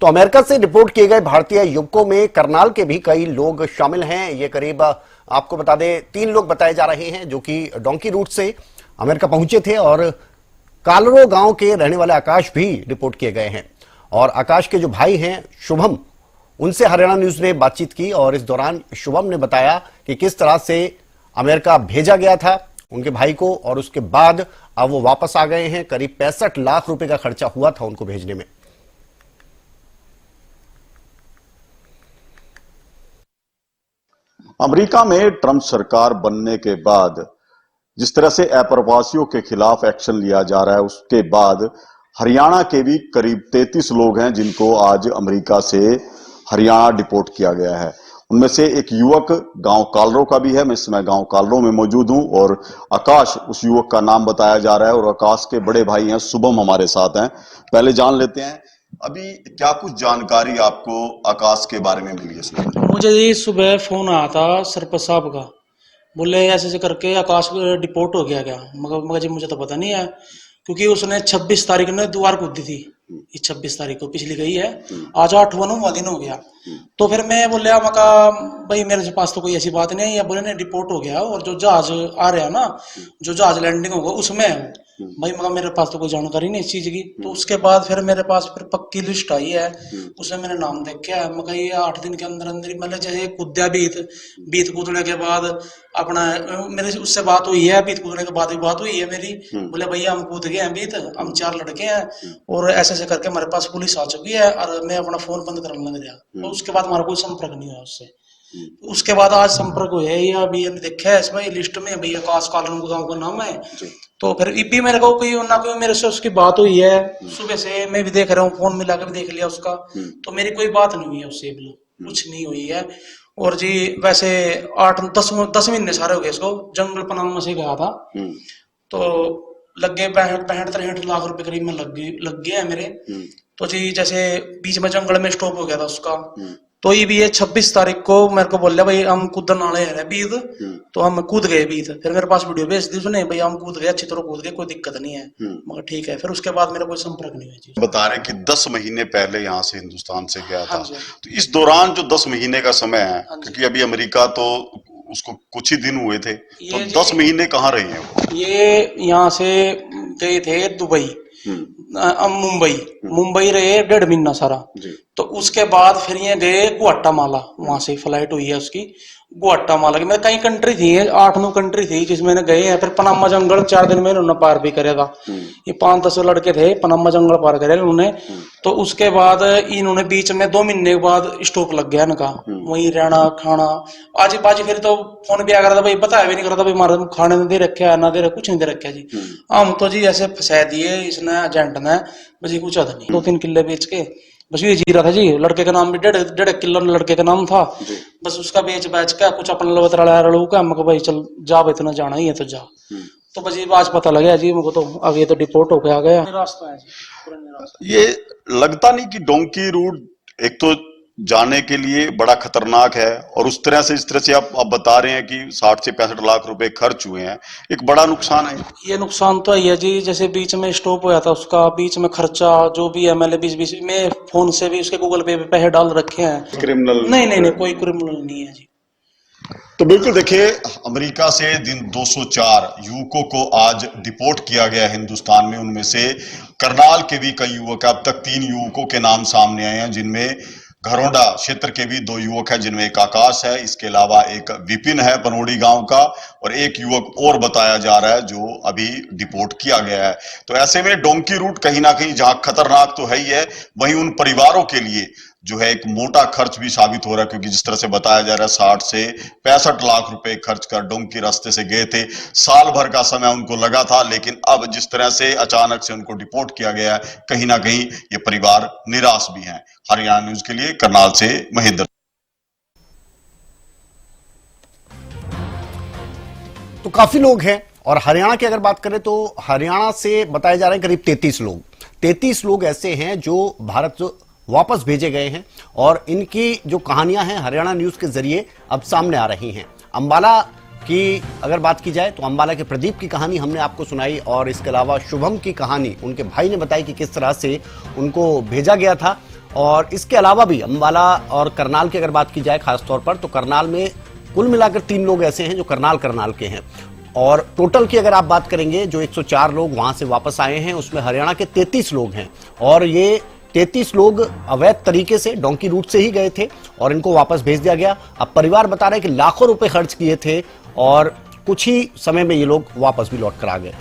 तो अमेरिका से डिपोर्ट किए गए भारतीय युवकों में करनाल के भी कई लोग शामिल हैं। ये करीब आपको बता दें 3 लोग बताए जा रहे हैं जो कि डोंकी रूट से अमेरिका पहुंचे थे और कालरो गांव के रहने वाले आकाश भी डिपोर्ट किए गए हैं। और आकाश के जो भाई हैं शुभम, उनसे हरियाणा न्यूज ने बातचीत की और इस दौरान शुभम ने बताया कि किस तरह से अमेरिका भेजा गया था उनके भाई को और उसके बाद अब वो वापस आ गए हैं। करीब 65 लाख रुपए का खर्चा हुआ था उनको भेजने में। अमेरिका में ट्रंप सरकार बनने के बाद जिस तरह से अप्रवासियों के खिलाफ एक्शन लिया जा रहा है, उसके बाद हरियाणा के भी करीब 33 लोग हैं जिनको आज अमेरिका से हरियाणा डिपोर्ट किया गया है। उनमें से एक युवक गांव कालरो का भी है। मैं इस समय गांव कालरो में मौजूद हूं और आकाश उस युवक का नाम बताया जा रहा है और आकाश के बड़े भाई हैं शुभम हमारे साथ हैं। पहले जान लेते हैं, अभी क्या कुछ जानकारी आपको आकाश के बारे में मिली है? मुझे ये सुबह फोन आया था सरपंच साहब का, बोले ऐसे ऐसे करके आकाश डिपोर्ट हो गया क्या। मगर जी मुझे तो पता नहीं है, क्योंकि उसने 26 तारीख ने द्वार कूदी थी। इस 26 तारीख को पिछली गई है, आज 8वां दिन हो गया। तो फिर मैं बोले मका भाई मेरे पास तो कोई ऐसी बात नहीं है, या बोले नहीं डिपोर्ट हो गया और जो जहाज आ रहा है ना, जो जहाज लैंडिंग होगा उसमें है भाई। मगर मेरे पास तो कोई जानकारी नहीं इस चीज की। तो उसके बाद फिर मेरे पास फिर पक्की लिस्ट आई है, उसमें मैंने नाम देखा है। मगर ये 8 दिन के अंदर अंदर मतलब जैसे कूदा बीत कूदने के बाद अपना मेरे से उससे बात हुई है, बीत कूदने के बाद भी बात हुई है मेरी। बोले भैया हम कूद गए हैं बीत, हम 4 लड़के हैं और ऐसे ऐसे करके हमारे पास पुलिस आ चुकी है और मैं अपना फोन बंद करने लग गया। तो उसके बाद हमारा कोई संपर्क नहीं हुआ उससे। उसके बाद आज संपर्क हुआ है, या अभी देखा है इसमें लिस्ट में भैया आकाश कालरू गांव का नाम है। तो फिर भी मेरे को कोई ना कोई मेरे से उसकी बात हुई है। सुबह से मैं भी देख रहा हूँ, फोन मिला के भी देख लिया उसका, तो मेरी कोई बात नहीं हुई है उससे, कुछ नहीं हुई है। और जी वैसे 8-10 महीने सारे हो गए इसको, जंगल पनामा से गया था। तो लग गए 65-63 लाख रुपए करीब में लग गए हैं मेरे। तो जी जैसे बीच में जंगल में स्टॉप हो गया था उसका, तो ये भी है 26 तारीख को मेरे को बोल भाई हम कूदन वाले हैं बीत। तो हम कूद गए बीत। फिर मेरे पास वीडियो भेज दी उसने, भाई हम कूद गए, अच्छी तरह कूद गए, कोई दिक्कत नहीं है। मगर ठीक है, फिर उसके बाद मेरा कोई संपर्क नहीं हुआ। बता रहे कि 10 महीने पहले यहाँ से हिंदुस्तान से गया था। तो इस दौरान जो 10 महीने का समय है, क्योंकि अभी अमेरिका तो उसको कुछ ही दिन हुए थे, तो 10 महीने कहाँ रहे हैं वो? ये यहाँ से गए थे दुबई, मुंबई रहे 1.5 महीना सारा। तो उसके बाद फिर ये गए गुआटामाला, वहां से फ्लाइट हुई है उसकी गुआटामाला की। मैं कई कंट्री थी, 8-9 कंट्री थी जिसमें गए हैं। फिर पनामा जंगल 4 दिन में उन्होंने पार भी करा था। ये 5-10 लड़के थे, पनामा जंगल पार करे उन्होंने। तो उसके बाद इन्होंने बीच में 2 महीने के बाद स्टॉप लग गया इनका, वहीं रहना खाना। आज बाजी फिर तो फोन भी आ रहा था, भाई बताया भी नहीं कर रहा था भाई हमारे खाने ने दे रखे ना दे रखे, कुछ नहीं दे रखे जी। हम तो जी ऐसे फंसा दिए इसने, एजेंट ने, बस ये कुछ नहीं। 2-3 किले बेच के बस ये जी रहा था जी। लड़के का नाम भी 1.5 किलो लड़के का नाम था। बस उसका बेच के कुछ अपना लड़ू का हमको भाई चल जा, इतना जाना ही है तो जा। तो बस ये आज पता लगा जी मुझको, तो अब ये तो डिपोर्ट होके आ गया। रास्ता है जी। ये लगता नहीं कि डोंकी रूट एक तो जाने के लिए बड़ा खतरनाक है, और उस तरह से इस तरह से आप बता रहे हैं कि 60 से 65 लाख रुपए खर्च हुए हैं, एक बड़ा नुकसान है। ये नुकसान तो है जी, जैसे बीच में स्टॉप हुआ था उसका, बीच में खर्चा जो भी है मैंने बीच में फोन से भी उसके गूगल पे पैसे डाल रखे हैं। क्रिमिनल नहीं कोई क्रिमिनल नहीं है जी। तो बिल्कुल देखिए, अमेरिका से दिन 204 युवकों को आज डिपोर्ट किया गया हिंदुस्तान में। उनमें से करनाल के भी कई युवक, अब तक 3 युवकों के नाम सामने आए हैं, जिनमें घरोंडा क्षेत्र के भी 2 युवक हैं, जिनमें एक आकाश है, इसके अलावा एक विपिन है बनोड़ी गांव का, और एक युवक और बताया जा रहा है जो अभी डिपोर्ट किया गया है। तो ऐसे में डोंकी रूट कहीं ना कहीं जहां खतरनाक तो है ही है, वहीं उन परिवारों के लिए जो है एक मोटा खर्च भी साबित हो रहा है, क्योंकि जिस तरह से बताया जा रहा है 60 से 65 लाख रुपए खर्च कर डोंकी रास्ते से गए थे। साल भर का समय उनको लगा था, लेकिन अब जिस तरह से अचानक से उनको डिपोर्ट किया गया है, कहीं ना कहीं ये परिवार निराश भी है। हरियाणा न्यूज के लिए करनाल से महेंद्र। तो काफी लोग हैं, और हरियाणा की अगर बात करें तो हरियाणा से बताए जा रहे हैं करीब 33 लोग ऐसे हैं जो भारत वापस भेजे गए हैं, और इनकी जो कहानियां हैं हरियाणा न्यूज के जरिए अब सामने आ रही हैं। अंबाला की अगर बात की जाए तो अंबाला के प्रदीप की कहानी हमने आपको सुनाई, और इसके अलावा शुभम की कहानी उनके भाई ने बताई कि किस तरह से उनको भेजा गया था और इसके अलावा भी अंबाला और करनाल की अगर बात की जाए खासतौर पर, तो करनाल में कुल मिलाकर 3 लोग ऐसे हैं जो करनाल के हैं। और टोटल की अगर आप बात करेंगे, जो 104 लोग वहां से वापस आए हैं उसमें हरियाणा के 33 लोग हैं। और ये 33 लोग अवैध तरीके से डोंकी रूट से ही गए थे और इनको वापस भेज दिया गया। अब परिवार बता रहे हैं कि लाखों रुपए खर्च किए थे और कुछ ही समय में ये लोग वापस भी लौट कर आ गए।